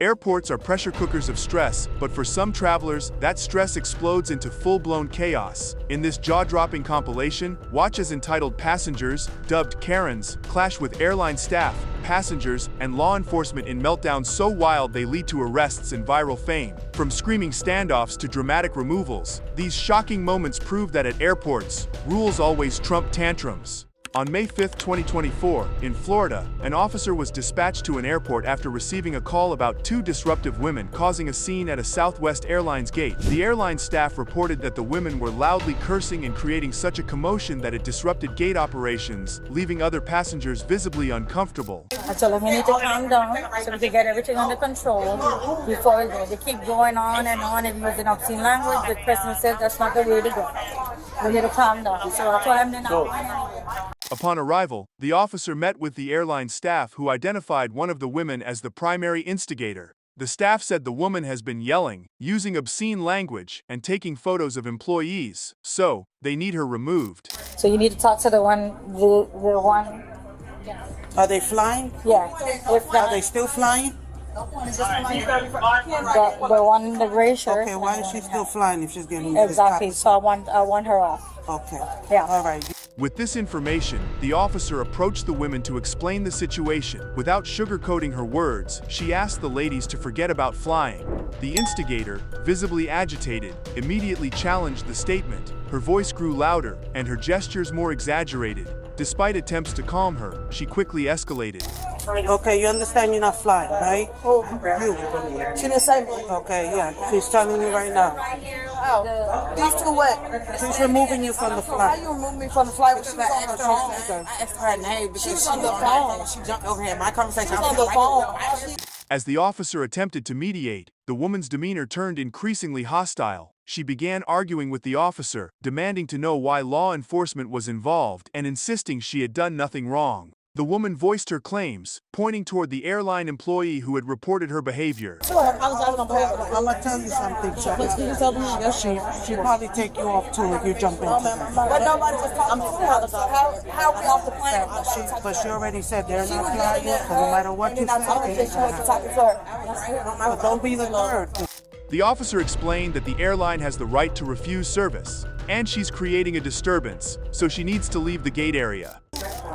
Airports are pressure cookers of stress, but for some travelers, that stress explodes into full-blown chaos. In this jaw-dropping compilation, watch as entitled passengers, dubbed Karens, clash with airline staff, passengers, and law enforcement in meltdowns so wild they lead to arrests and viral fame. From screaming standoffs to dramatic removals, these shocking moments prove that at airports, rules always trump tantrums. On May 5, 2024, in Florida, an officer was dispatched to an airport after receiving a call about two disruptive women causing a scene at a Southwest Airlines gate. The airline staff reported that the women were loudly cursing and creating such a commotion that it disrupted gate operations, leaving other passengers visibly uncomfortable. I told them we need to calm down so we can get everything under control before we go. They keep going on and using obscene language. The president said that's not the way to go. We need to calm down. So I told them they're not going anywhere. Upon arrival, the officer met with the airline staff who identified one of the women as the primary instigator. The staff said the woman has been yelling, using obscene language, and taking photos of employees, so they need her removed. So you need to talk to the one. Are they flying? Yeah. Are they still flying? The one in the gray shirt. Okay, why is she still flying if she's getting Exactly. So I want her off. Okay. Yeah. All right. With this information, the officer approached the women to explain the situation. Without sugarcoating her words, she asked the ladies to forget about flying. The instigator, visibly agitated, immediately challenged the statement. Her voice grew louder, and her gestures more exaggerated. Despite attempts to calm her, she quickly escalated. Okay, you understand you're not flying, right? Oh, You. she didn't say me. Okay, yeah. She's telling you right now. Oh, these two what? She's removing you from the How flight. you remove me from the flight when she was on the phone? I asked her name because She was on the phone. She jumped over here. My conversation. She was on the phone. As the officer attempted to mediate, the woman's demeanor turned increasingly hostile. She began arguing with the officer, demanding to know why law enforcement was involved and insisting she had done nothing wrong. The woman voiced her claims, pointing toward the airline employee who had reported her behavior. I'm gonna tell you something, Chuck. She'll probably take you off too if you jump into her. But nobody was talking to her. How we off the plane? But she already said they're not flying, so no matter what you And I told her that she wasn't talking to her. but don't be the third. The officer explained that the airline has the right to refuse service, and she's creating a disturbance, so she needs to leave the gate area.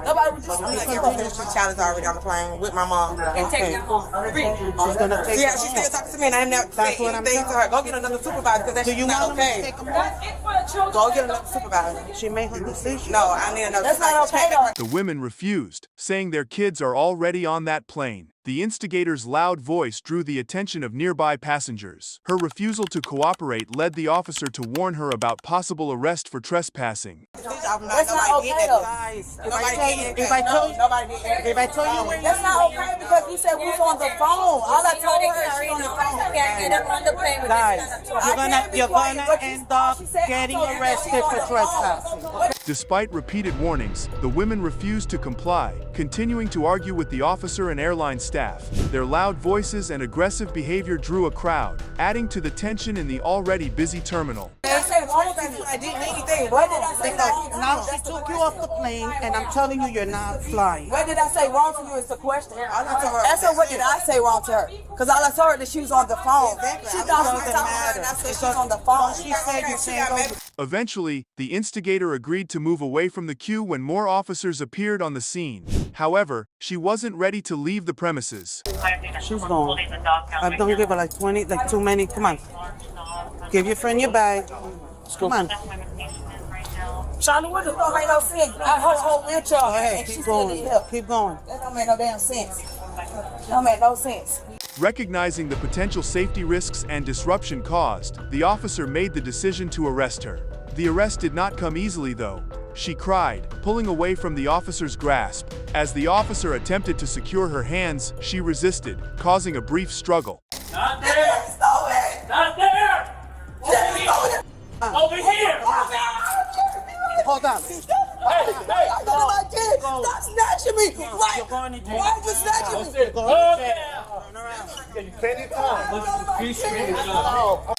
Nobody was just I'm like, yeah, Charlie's already on the plane with my mom. and take that home. She's gonna take Yeah, she's still talking to me, and I never said That's what I'm anything to her. Go get another supervisor because Do that's you not want her to okay. take them back? Go get another supervisor. She made her decision. No, I need another. That's not okay though. The women refused, saying their kids are already on that plane. The instigator's loud voice drew the attention of nearby passengers. Her refusal to cooperate led the officer to warn her about possible arrest for trespassing. That's not okay though. Guys, if I tell you where That's not okay because you said we was on the phone. All I told her is she on the phone. Can't get up on the plane with guys, this. you're gonna end up getting arrested for trespassing. Despite repeated warnings, the women refused to comply, continuing to argue with the officer and airline staff. Their loud voices and aggressive behavior drew a crowd, adding to the tension in the already busy terminal. I didn't anything. What did I say wrong? Now she took you off the plane, and I'm telling you, you're not flying. What did I say wrong to you is the question. I told her- Ask her what did I say wrong to her? Because all I told her that she was on the phone. She thought she was Doesn't talking to her matter. and I said she was on the phone. She said you can't go. Eventually, the instigator agreed to move away from the queue when more officers appeared on the scene. However, she wasn't ready to leave the premises. She's gone. I don't give her like 20, like too many. Come on. Give your friend your bag. Come on. Charlie, what the fuck ain't no sense? I her whole wheelchair and she Keep still going. need help. Keep going. That don't make no damn sense. Don't make no sense. Recognizing the potential safety risks and disruption caused, the officer made the decision to arrest her. The arrest did not come easily though. She cried, pulling away from the officer's grasp. As the officer attempted to secure her hands, she resisted, causing a brief struggle. Not there! Not there! Over here! Hold on. Hey, hey! Stop snatching me! Right! You're going to jail. Why are you snatching me? Turn around.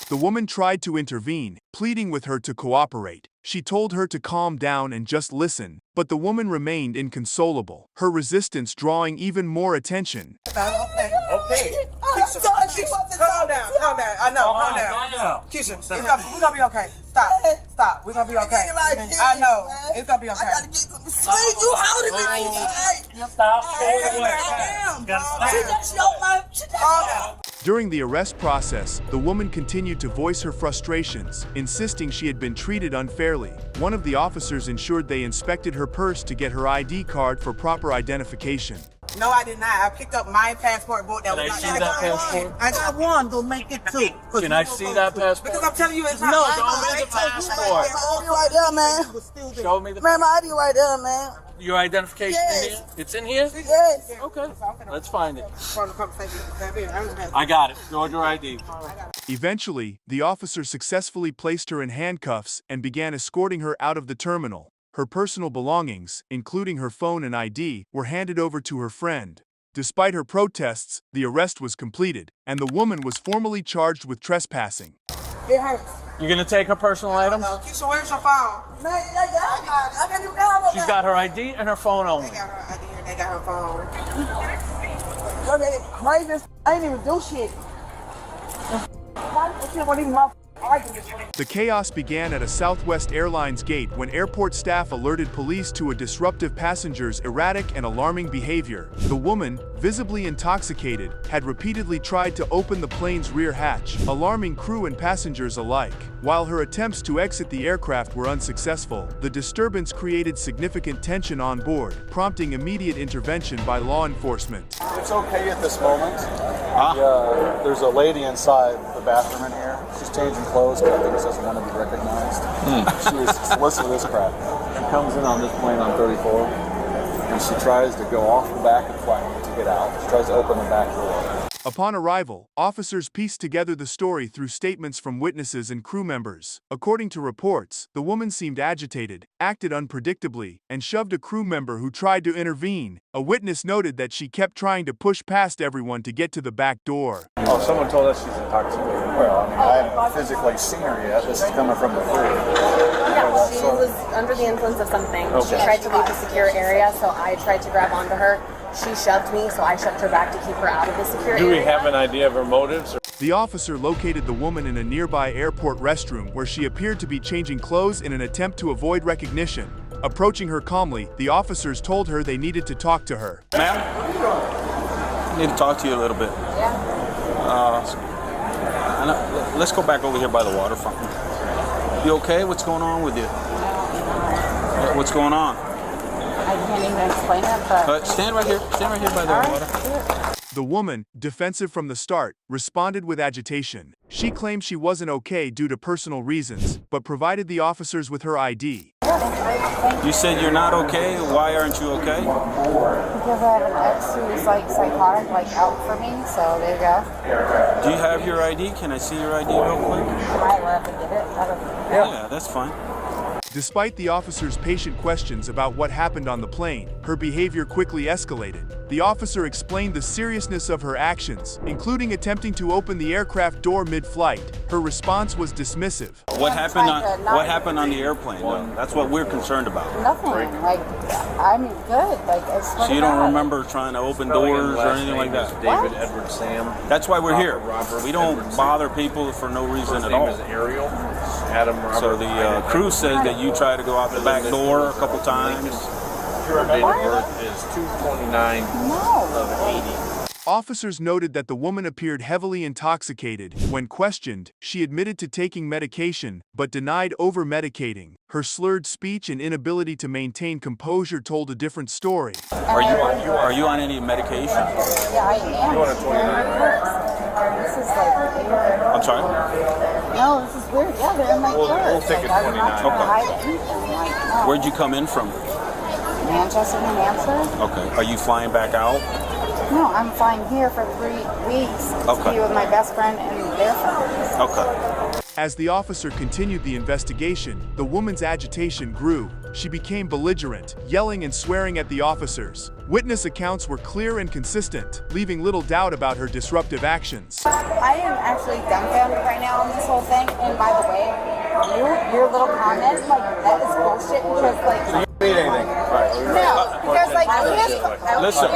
The woman tried to intervene, pleading with her to cooperate. She told her to calm down and just listen, but the woman remained inconsolable, her resistance drawing even more attention. Okay. I'm sorry. I know. Calm Calm down. down. Keisha, we're gonna be okay. Stop. We're gonna be okay. I know. It's gonna be okay. I gotta get some sleep. You holding me. Stop. Stop. Calm down. During the arrest process, the woman continued to voice her frustrations, insisting she had been treated unfairly. One of the officers ensured they inspected her purse to get her ID card for proper identification. No, I did not. I picked up my passport book that Can I was see that passport? I got one. Go make it two. Can I see that passport? Because I'm telling you, it's not. No, show me the passport. ID right there, man. Show me the Man, my ID right there, man. your identification in here. It's in here. Yes. Okay, let's find it. I I got it. Georgia ID. Eventually, the officer successfully placed her in handcuffs and began escorting her out of the terminal. Her personal belongings, including her phone and ID, were handed over to her friend. Despite her protests, the arrest was completed, and the woman was formally charged with trespassing. It hurts. You gonna take her personal items? Keisha, where's your phone? Man, I got you down. She's got her ID and her phone only. They got her ID and they got her phone. Crazy. I ain't even do shit. The chaos began at a Southwest Airlines gate when airport staff alerted police to a disruptive passenger's erratic and alarming behavior. The woman, visibly intoxicated, had repeatedly tried to open the plane's rear hatch, alarming crew and passengers alike. While her attempts to exit the aircraft were unsuccessful, the disturbance created significant tension on board, prompting immediate intervention by law enforcement. It's okay at this moment. There's a lady inside the bathroom in here. She's changing clothes because I think she doesn't want to be recognized. She was, listen to this crap. She comes in on this plane on 34, and she tries to go off the back of the plane to get out. She tries to open the back door. Upon arrival, officers pieced together the story through statements from witnesses and crew members. According to reports, the woman seemed agitated, acted unpredictably, and shoved a crew member who tried to intervene. A witness noted that she kept trying to push past everyone to get to the back door. Oh, someone told us she's intoxicated. Well, I mean, I haven't physically seen her yet. This is coming from the crew. Yeah, she was under the influence of something. She tried to leave the secure area, so I tried to grab onto her. She shoved me, so I shoved her back to keep her out of the secure area. Do we have an idea of her motives? The officer located the woman in a nearby airport restroom where she appeared to be changing clothes in an attempt to avoid recognition. Approaching her calmly, the officers told her they needed to talk to her. Ma'am, I need to talk to you a little bit. Let's go back over here by the water fountain. You okay? What's going on with you? What's going on? I can't even explain it, but... Stand right here. Stand right here by the water. The woman, defensive from the start, responded with agitation. She claimed she wasn't okay due to personal reasons, but provided the officers with her ID. You said you're not okay. Why aren't you okay? Because I have an ex who's like psychotic, like out for me, so there you go. Do you have your ID? Can I see your ID real quick? I might have to get it. I don't know. Yeah, that's fine. Despite the officer's patient questions about what happened on the plane, her behavior quickly escalated. The officer explained the seriousness of her actions, including attempting to open the aircraft door mid-flight. Her response was dismissive. What happened on the airplane? Though? That's what we're concerned about. Nothing. Like, I'm good. Like, I swear So you to don't God. remember trying to open doors or anything like that? David Edward Sam. That's why we're here. Robert We don't Edward bother people for no reason His at name all. is Ariel. Adam Robert. So the crew says that you tried to go out the back door a couple times. Her date of birth is 2/29 of 80. Officers noted that the woman appeared heavily intoxicated. When questioned, she admitted to taking medication, but denied over-medicating. Her slurred speech and inability to maintain composure told a different story. Are you on any medication? Yeah, I am. You want a 29, right? This is like weird. I'm sorry? No, this is weird. Yeah, they're in my purse. we'll take it Like, I'm not 29. trying to hide anything. Like, no. Where'd you come in from? Manchester, New Hampshire? Okay. Are you flying back out? No, I'm flying here for 3 weeks to Okay. be with my best friend and their friends. Okay. As the officer continued the investigation, the woman's agitation grew. She became belligerent, yelling and swearing at the officers. Witness accounts were clear and consistent, leaving little doubt about her disruptive actions. I am actually dumbfounded right now on this whole thing. And by the way, your little comment, like, that is bullshit because, like, need anything. Right. No, because like Listen.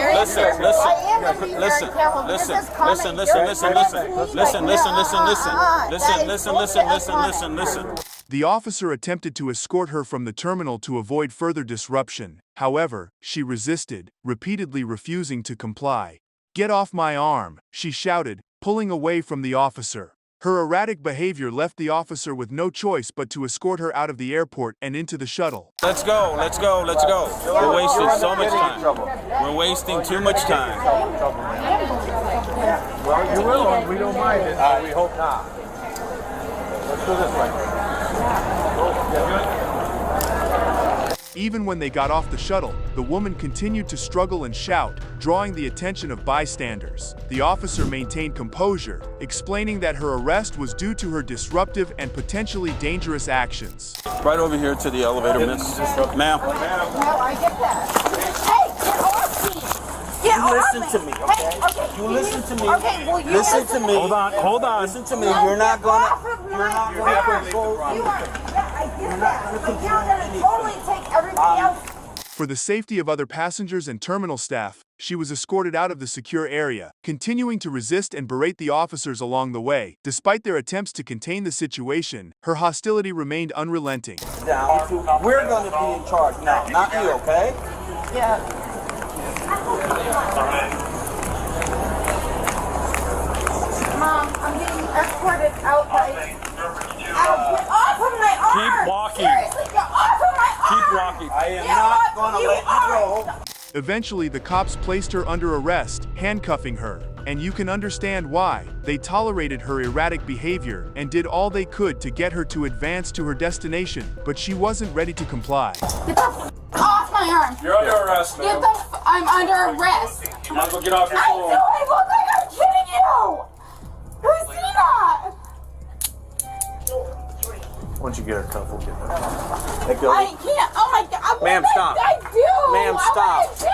The officer attempted to escort her from the terminal to avoid further disruption. However, she resisted, repeatedly refusing to comply. "Get off my arm," she shouted, pulling away from the officer. Her erratic behavior left the officer with no choice but to escort her out of the airport and into the shuttle. Let's go. We're wasting so much time. We're wasting too much time. Well, you will, and we don't mind it. We hope not. Let's do this way. Even when they got off the shuttle, the woman continued to struggle and shout, drawing the attention of bystanders. The officer maintained composure, explaining that her arrest was due to her disruptive and potentially dangerous actions. Right over here to the elevator, miss. Ma'am. No, I get that. Hey, get off me! Get off listen me! to me, okay? Hey, okay, You listen to me. Okay, well, you Listen to me. Hold on. Listen to me. You're not gonna control. I get that. But you're gonna totally take everybody else. For the safety of other passengers and terminal staff, she was escorted out of the secure area, continuing to resist and berate the officers along the way. Despite their attempts to contain the situation, her hostility remained unrelenting. We're gonna be in charge now, not you, okay? Yeah. Mom, I'm getting escorted out by... Get off of my arm! Keep walking. Seriously, get off of my arm! Keep walking. I am not gonna let you go. Eventually, the cops placed her under arrest, handcuffing her. And you can understand why. They tolerated her erratic behavior and did all they could to get her to advance to her destination, but she wasn't ready to comply. Get the off my arm! You're under arrest, Get ma'am. I'm under arrest! You might as well get off your I phone. do! I look like I'm kidding you! Christina! Once you get her cuff, we'll get her. I can't! Oh my god! Ma'am, stop. I do! Ma'am, What stop. would I do?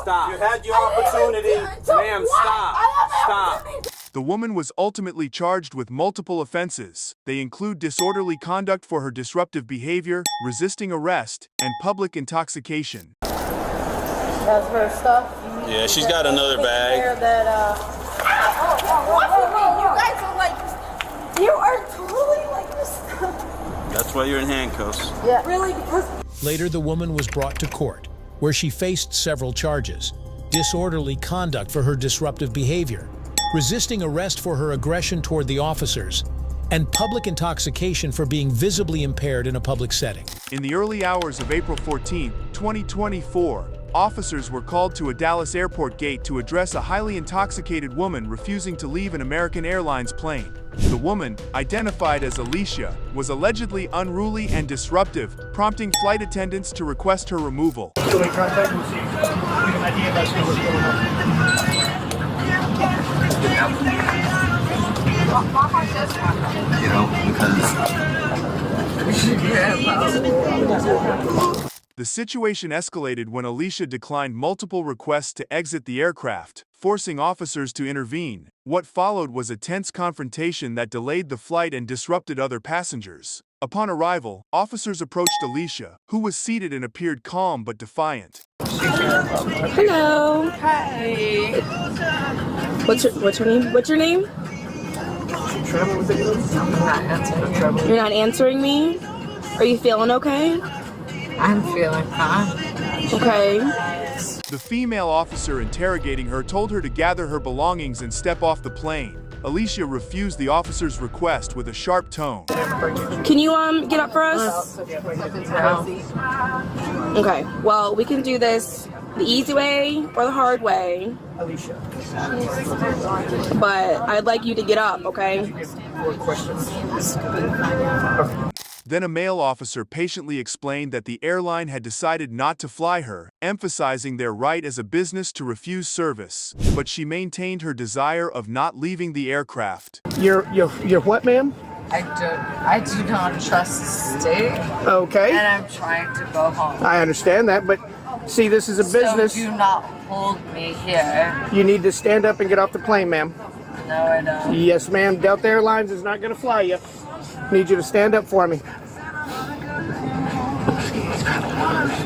Stop. You had your I didn't opportunity. do Ma'am, what? stop. I have my Stop. opportunity. The woman was ultimately charged with multiple offenses. They include disorderly conduct for her disruptive behavior, resisting arrest, and public intoxication. That's her stuff. Yeah, she's got another bag. You guys are like... You are totally like this. That's why you're in handcuffs. Yeah. Really? Because... Later, the woman was brought to court, where she faced several charges: disorderly conduct for her disruptive behavior, resisting arrest for her aggression toward the officers, and public intoxication for being visibly impaired in a public setting. In the early hours of April 14, 2024, officers were called to a Dallas airport gate to address a highly intoxicated woman refusing to leave an American Airlines plane. The woman, identified as Alicia, was allegedly unruly and disruptive, prompting flight attendants to request her removal. So we contact and see if we get an idea about what's going on. The situation escalated when Alicia declined multiple requests to exit the aircraft, forcing officers to intervene. What followed was a tense confrontation that delayed the flight and disrupted other passengers. Upon arrival, officers approached Alicia, who was seated and appeared calm but defiant. Hello. Hi. What's your name? What's your name? You're not answering me? Are you feeling okay? I'm feeling fine. Okay. The female officer interrogating her told her to gather her belongings and step off the plane. Alicia refused the officer's request with a sharp tone. Can you get up for us? Okay. Well, we can do this the easy way or the hard way. Alicia. But I'd like you to get up, okay? Then a male officer patiently explained that the airline had decided not to fly her, emphasizing their right as a business to refuse service. But she maintained her desire of not leaving the aircraft. You're what, ma'am? I do not trust the state. Okay. And I'm trying to go home. I understand that, but see, this is a business. So do not hold me here. You need to stand up and get off the plane, ma'am. No, I don't. Yes, ma'am. Delta Airlines is not going to fly you. Need you to stand up for me.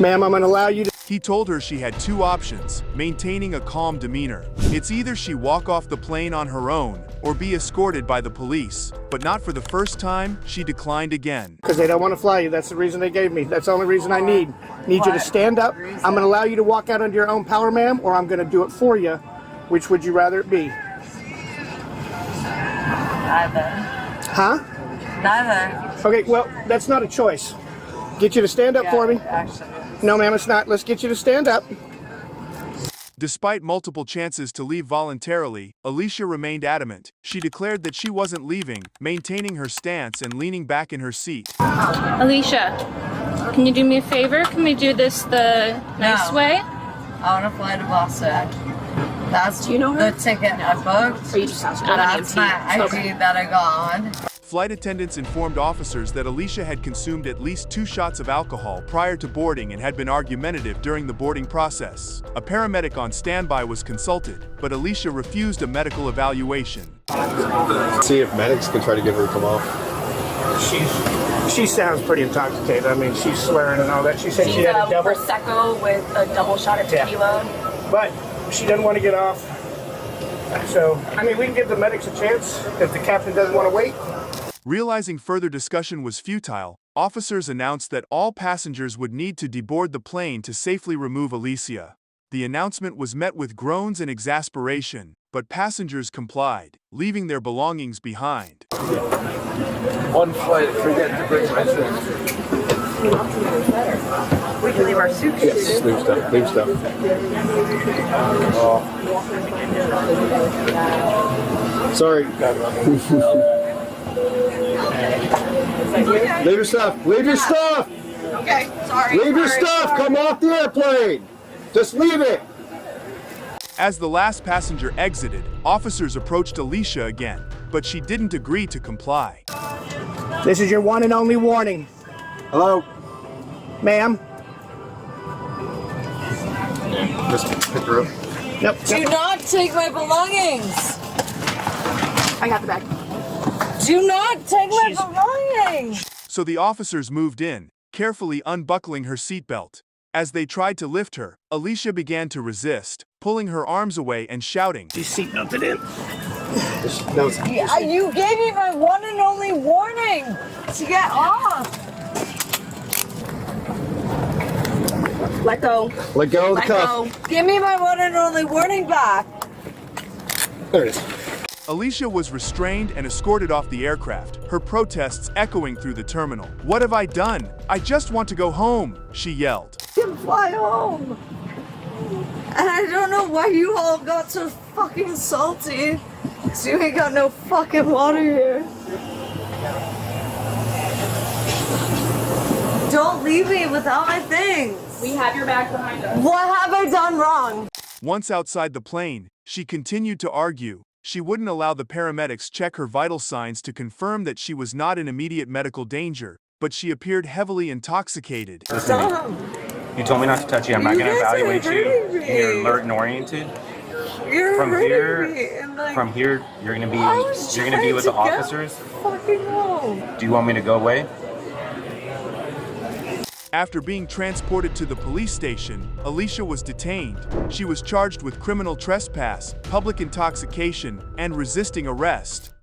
Ma'am, I'm going to allow you to... He told her she had two options, maintaining a calm demeanor. It's either she walk off the plane on her own, or be escorted by the police. But not for the first time, she declined again. Because they don't want to fly you. That's the reason they gave me. That's the only reason I need. Need you to stand up. I'm going to allow you to walk out under your own power, ma'am, or I'm going to do it for you. Which would you rather it be? Neither. Huh? Neither. Okay, well, that's not a choice. Get you to stand up for me. Actually. No, ma'am, it's not. Let's get you to stand up. Despite multiple chances to leave voluntarily, Alicia remained adamant. She declared that she wasn't leaving, maintaining her stance and leaning back in her seat. Alicia, can you do me a favor? Can we do this the nice way? I want to fly to Boston. That's the ticket I booked. Or you just asked That's my ID that I got on. Flight attendants informed officers that Alicia had consumed at least 2 shots of alcohol prior to boarding and had been argumentative during the boarding process. A paramedic on standby was consulted, but Alicia refused a medical evaluation. See if medics can try to get her to come off. She sounds pretty intoxicated. I mean, she's swearing and all that. She said she had a double Prosecco with a double shot of tequila. But she doesn't want to get off. So, I mean, we can give the medics a chance if the captain doesn't want to wait. Realizing further discussion was futile, officers announced that all passengers would need to deboard the plane to safely remove Alicia. The announcement was met with groans and exasperation, but passengers complied, leaving their belongings behind. One flight, forget to bring my things. We can leave our suitcases. Yes, leave stuff, leave stuff. Oh. Sorry. Leave your stuff. Leave your stuff. Okay, sorry. Leave your stuff. Come off the airplane. Just leave it. As the last passenger exited, officers approached Alicia again, but she didn't agree to comply. This is your one and only warning. Hello? Ma'am? Just pick her up. Nope. Do not take my belongings. I got the bag. Do not take my belongings. So the officers moved in, carefully unbuckling her seatbelt. As they tried to lift her, Alicia began to resist, pulling her arms away and shouting. She's seatbelted in. Yeah, you gave me my one and only warning to get off. Let go. Let go of the Let cuff. go. Give me my one and only warning back. There it is. Alicia was restrained and escorted off the aircraft, her protests echoing through the terminal. "What have I done? I just want to go home," she yelled. You can fly home. And I don't know why you all got so fucking salty. Cause you ain't got no fucking water here. Don't leave me without my things. We have your bag behind us. What have I done wrong? Once outside the plane, she continued to argue. She wouldn't allow the paramedics check her vital signs to confirm that she was not in immediate medical danger, but she appeared heavily intoxicated. Stop. You told me not to touch you. I'm not going to evaluate you. You're alert and oriented. You're From hurting here, me, and, like, from here, you're going to I was be with the trying to get officers. fucking home. Do you want me to go away? After being transported to the police station, Alicia was detained. She was charged with criminal trespass, public intoxication, and resisting arrest.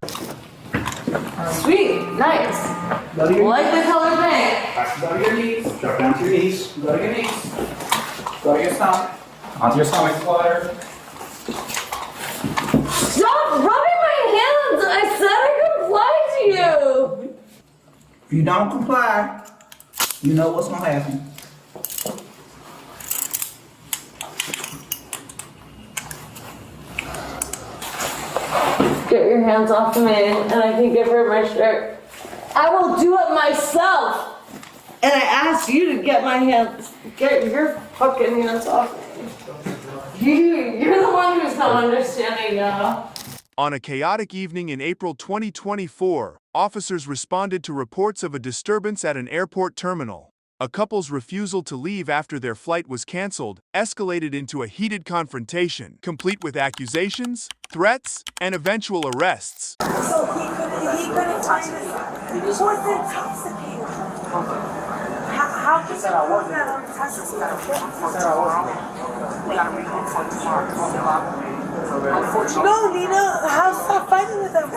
Sweet, nice. Like the color pink. Go to your knees. Drop down to your knees. Go to your knees. Go to your stomach. Onto your stomach. Water. Stop rubbing my hands! I said I complied to you! If you don't comply, you know what's gonna happen. Get your hands off me and I can give her my shirt. I will do it myself! And I asked you to get your fucking hands off me. You're the one who's not understanding now. On a chaotic evening in April 2024, officers responded to reports of a disturbance at an airport terminal. A couple's refusal to leave after their flight was canceled escalated into a heated confrontation, complete with accusations, threats, and eventual arrests. So he couldn't find us. He was intoxicated. How How can you do that on the taxi? No, Nina, stop fighting with them.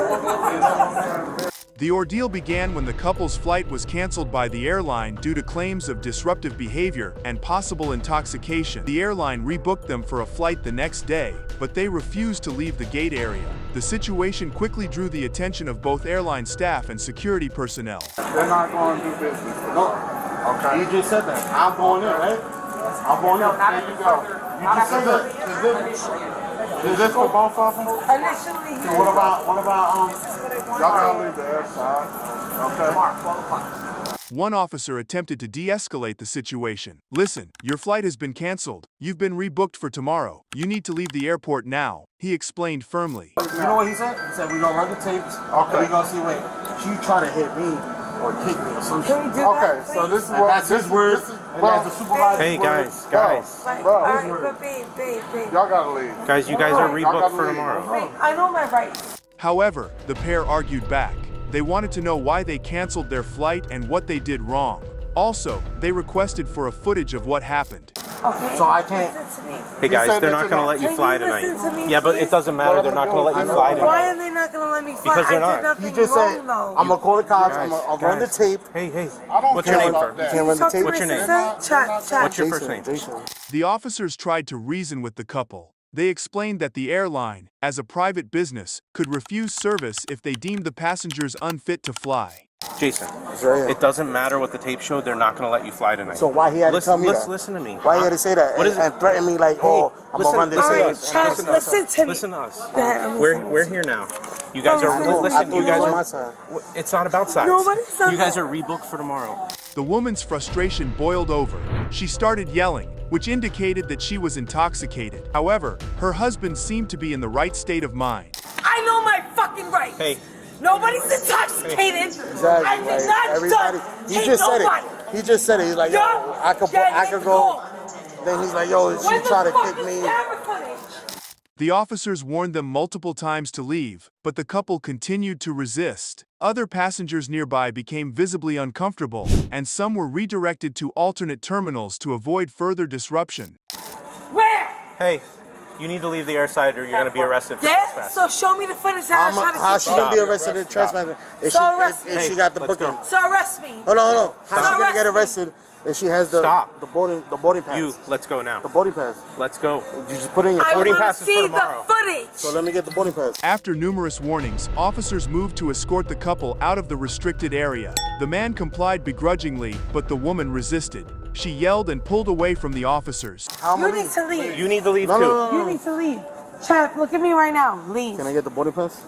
The ordeal began when the couple's flight was canceled by the airline due to claims of disruptive behavior and possible intoxication. The airline rebooked them for a flight the next day, but they refused to leave the gate area. The situation quickly drew the attention of both airline staff and security personnel. They're not going to do business. No. Okay. You just said that. I'm going in, right? I'm going in. There you go. You just said that. Is this for both of them? Initially. So what about y'all gotta leave the air side. Okay. One officer attempted to de-escalate the situation. Listen, your flight has been canceled. You've been rebooked for tomorrow. You need to leave the airport now, he explained firmly. You know what he said? He said, we're gonna run the tapes. Okay. We're gonna see, wait, she try to hit me or kick me or something. Can we do that, okay, so this is what, that's his words. Well, the supervisor. Hey guys. Babe. Y'all gotta leave. Guys, you guys are rebooked for tomorrow. Wait, I know my rights. However, the pair argued back. They wanted to know why they canceled their flight and what they did wrong. Also, they requested for a footage of what happened. Okay. So I can't. Hey guys, they're not going to let you fly tonight. Yeah, but it doesn't matter. They're not going to let you fly tonight. Why are they not going to let me fly? Because they're not. I did nothing You just wrong, said, though. I'm going to call the cops. I'll run the tape. Hey. What's your name, sir? You can't run the tape. What's your name? Chat. What's your first name? The officers tried to reason with the couple. They explained that the airline, as a private business, could refuse service if they deemed the passengers unfit to fly. Jason, it doesn't matter what the tape showed. They're not going to let you fly tonight. So why he had to tell me that? Listen to me. Why he had to say that and threaten me like, I'm going to run this tape? Listen to me. Listen to us. We're here now. You guys are listen. You guys are. It's not about size. You guys are rebooked for tomorrow. The woman's frustration boiled over. She started yelling, which indicated that she was intoxicated. However, her husband seemed to be in the right state of mind. I know my fucking rights. Hey. Nobody's intoxicated. Exactly. I did not Everybody. He just said it. He just said it. He's like, yo, I could go. Then he's like, yo, she tried to kick me. The officers warned them multiple times to leave, but the couple continued to resist. Other passengers nearby became visibly uncomfortable, and some were redirected to alternate terminals to avoid further disruption. Where? Hey, you need to leave the airside or you're going to be arrested for Yeah? trespass. So show me the footage. How's she going to be arrested for trespassing if she got the booking? So arrest me. Hold on. How's she going to get arrested if she has the boarding pass? You, let's go now. The boarding pass. Let's go. You just put in your boarding passes for tomorrow. The footage. So let me get the boarding pass. After numerous warnings, officers moved to escort the couple out of the restricted area. The man complied begrudgingly, but the woman resisted. She yelled and pulled away from the officers. You need to leave. You need to leave too. You need to leave. Chad, look at me right now. Leave. Can I get the boarding pass?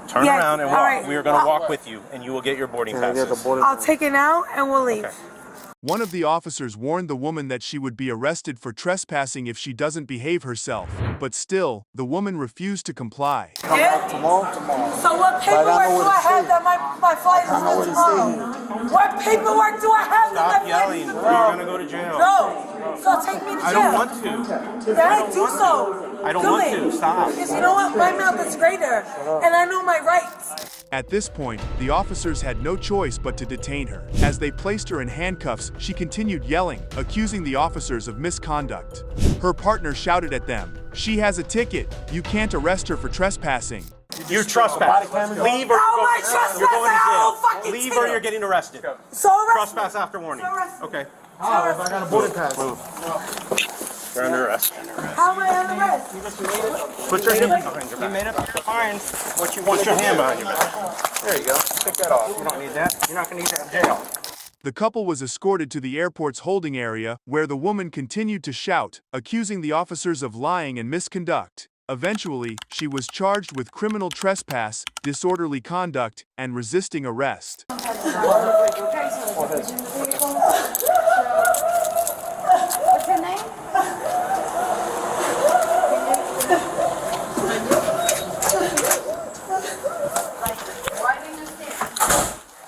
Turn around and walk. Right. We are going to walk with you, and you will get your boarding passes. I'll take it now, and we'll leave. Okay. One of the officers warned the woman that she would be arrested for trespassing if she doesn't behave herself, but still, the woman refused to comply. Yeah? Tomorrow. So what paperwork do I have that my flight is tomorrow? What paperwork do I have that Stop my yelling. flight is You're going to go to jail. No. So take me to jail. I don't want to. Yeah, do so. I don't want to. Stop. Because you know what? My mouth is greater, and I know my rights. At this point, the officers had no choice but to detain her. As they placed her in handcuffs, she continued yelling, accusing the officers of misconduct. Her partner shouted at them, "She has a ticket. You can't arrest her for trespassing." You're trespassing. Leave or you're going to jail. Leave or you're getting arrested. So arrest Trespass after warning. Okay. I got a boarding pass. You're under arrest. How am I under arrest? Put your hand behind your back. You made up your mind what you want. Put your hand behind your back. There you go. Take that off. You don't need that. You're not going to need that in jail. The couple was escorted to the airport's holding area, where the woman continued to shout, accusing the officers of lying and misconduct. Eventually, she was charged with criminal trespass, disorderly conduct, and resisting arrest.